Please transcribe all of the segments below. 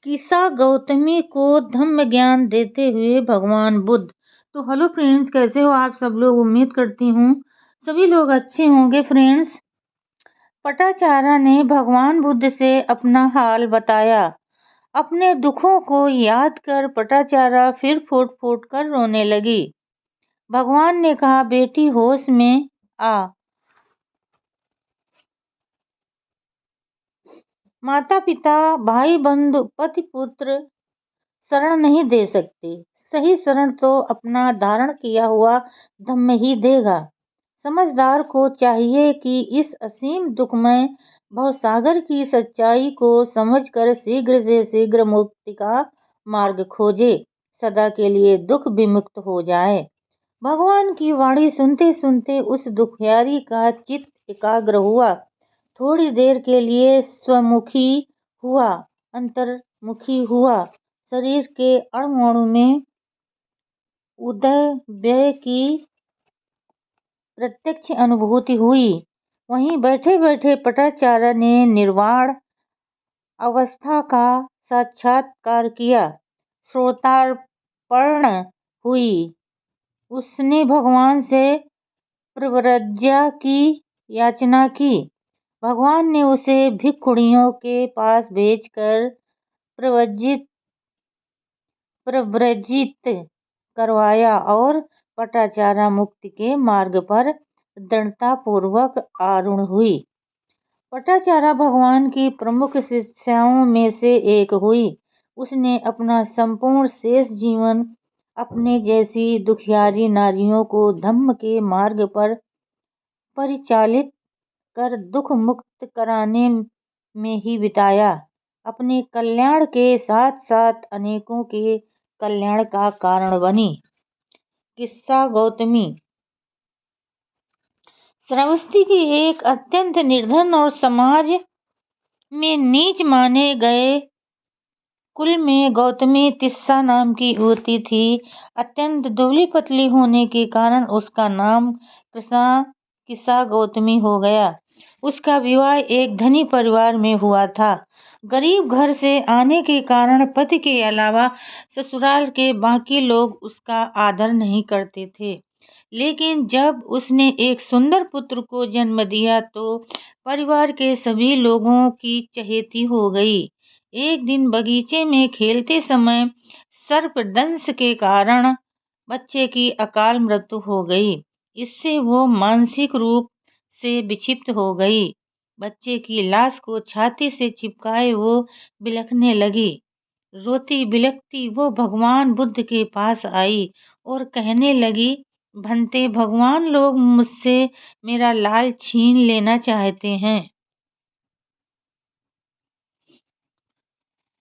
किस्सा गौतमी को धम्म ज्ञान देते हुए भगवान बुद्ध। तो हेलो फ्रेंड्स, कैसे हो आप सब लोग। उम्मीद करती हूँ सभी लोग अच्छे होंगे। फ्रेंड्स, पटाचारा ने भगवान बुद्ध से अपना हाल बताया। अपने दुखों को याद कर पटाचारा फिर फूट फूट कर रोने लगी। भगवान ने कहा, बेटी होश में आ। माता पिता, भाई बंधु, पति पुत्र शरण नहीं दे सकते। सही शरण तो अपना धारण किया हुआ धम्म ही देगा। समझदार को चाहिए कि इस असीम दुखमय भवसागर की सच्चाई को समझकर शीघ्र से शीघ्र मुक्ति का मार्ग खोजे, सदा के लिए दुख विमुक्त हो जाए। भगवान की वाणी सुनते सुनते उस दुखियारी का चित्त एकाग्र हुआ। थोड़ी देर के लिए स्वमुखी हुआ, अंतर्मुखी हुआ। शरीर के अणु में उदय व्यय की प्रत्यक्ष अनुभूति हुई। वहीं बैठे बैठे पटाचारा ने निर्वाण अवस्था का साक्षात्कार किया। श्रोतार्पण हुई। उसने भगवान से प्रव्रज्या की याचना की। भगवान ने उसे भिक्षुणियों के पास भेजकर प्रव्रजित करवाया और पटाचारा मुक्ति के मार्ग पर दृढ़तापूर्वक आरूढ़ हुई। पटाचारा भगवान की प्रमुख शिष्याओं में से एक हुई। उसने अपना संपूर्ण शेष जीवन अपने जैसी दुखियारी नारियों को धम्म के मार्ग पर परिचालित कर दुख मुक्त कराने में ही बिताया। अपने कल्याण के साथ साथ अनेकों के कल्याण का कारण बनी। किस्सा गौतमी। श्रावस्ती की एक अत्यंत निर्धन और समाज में नीच माने गए कुल में गौतमी तिस्सा नाम की युवती थी। अत्यंत दुबली पतली होने के कारण उसका नाम किस्सा गौतमी हो गया। उसका विवाह एक धनी परिवार में हुआ था। गरीब घर से आने के कारण पति के अलावा ससुराल के बाकी लोग उसका आदर नहीं करते थे। लेकिन जब उसने एक सुंदर पुत्र को जन्म दिया तो परिवार के सभी लोगों की चहेती हो गई। एक दिन बगीचे में खेलते समय सर्पदंश के कारण बच्चे की अकाल मृत्यु हो गई। इससे वो मानसिक रूप से विक्षिप्त हो गई। बच्चे की लाश को छाती से चिपकाए वो बिलखने लगी। रोती बिलखती वो भगवान बुद्ध के पास आई और कहने लगी, भंते भगवान, लोग मुझसे मेरा लाल छीन लेना चाहते हैं।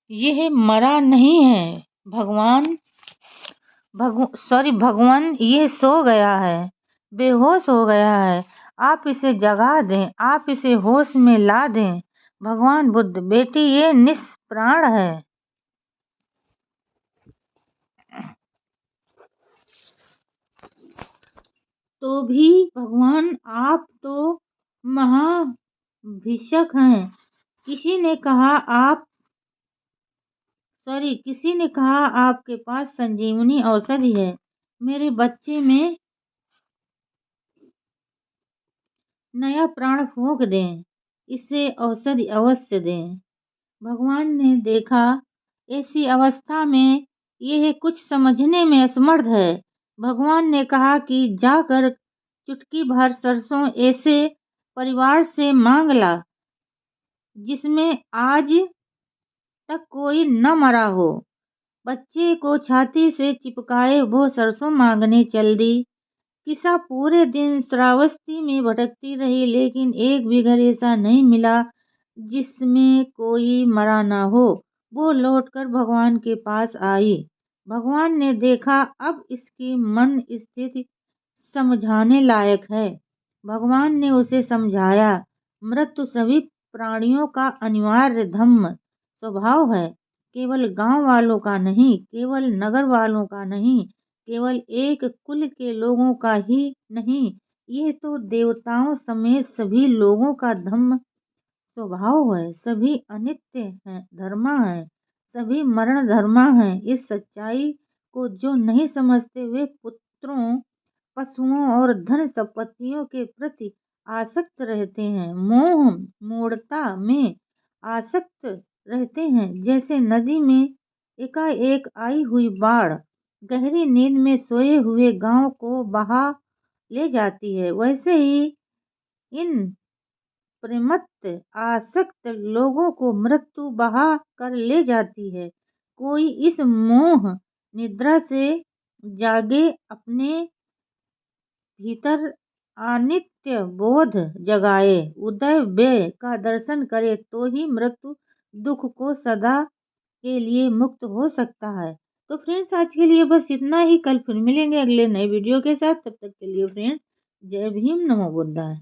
यह मरा नहीं है भगवान, यह सो गया है, बेहोश हो गया है। आप इसे जगा दें, आप इसे होश में ला दें। भगवान बुद्ध, बेटी ये निष्प्राण है। तो भी भगवान, आप तो महाभिषक हैं। किसी ने कहा आपके पास संजीवनी औषधि है। मेरे बच्चे में नया प्राण फूंक दें, इसे औषधि अवश्य दें। भगवान ने देखा ऐसी अवस्था में यह कुछ समझने में असमर्थ है। भगवान ने कहा कि जाकर चुटकी भर सरसों ऐसे परिवार से मांग ला जिसमें आज तक कोई न मरा हो। बच्चे को छाती से चिपकाए वो सरसों मांगने चल दी। किस्सा पूरे दिन श्रावस्ती में भटकती रही, लेकिन एक भी घर ऐसा नहीं मिला जिसमें कोई मरा ना हो। वो लौटकर भगवान के पास आई। भगवान ने देखा अब इसकी मन स्थिति समझाने लायक है। भगवान ने उसे समझाया, मृत्यु सभी प्राणियों का अनिवार्य धम्म स्वभाव है। केवल गांव वालों का नहीं, केवल नगर वालों का नहीं, केवल एक कुल के लोगों का ही नहीं, यह तो देवताओं समेत सभी लोगों का धम्म स्वभाव है। सभी अनित्य हैं, धर्मा है। सभी मरण धर्मा हैं। इस सच्चाई को जो नहीं समझते वे पुत्रों, पशुओं और धन संपत्तियों के प्रति आसक्त रहते हैं। मोह मूढ़ता में आसक्त रहते हैं। जैसे नदी में एकाएक आई हुई बाढ़ गहरी नींद में सोए हुए गांव को बहा ले जाती है, वैसे ही इन प्रमत्त आसक्त लोगों को मृत्यु बहा कर ले जाती है। कोई इस मोह निद्रा से जागे, अपने भीतर अनित्य बोध जगाए, उदय व्यय का दर्शन करे तो ही मृत्यु दुख को सदा के लिए मुक्त हो सकता है। तो फ्रेंड्स, आज के लिए बस इतना ही। कल फिर मिलेंगे अगले नए वीडियो के साथ। तब तक के लिए फ्रेंड्स, जय भीम, नमो बुद्धाय।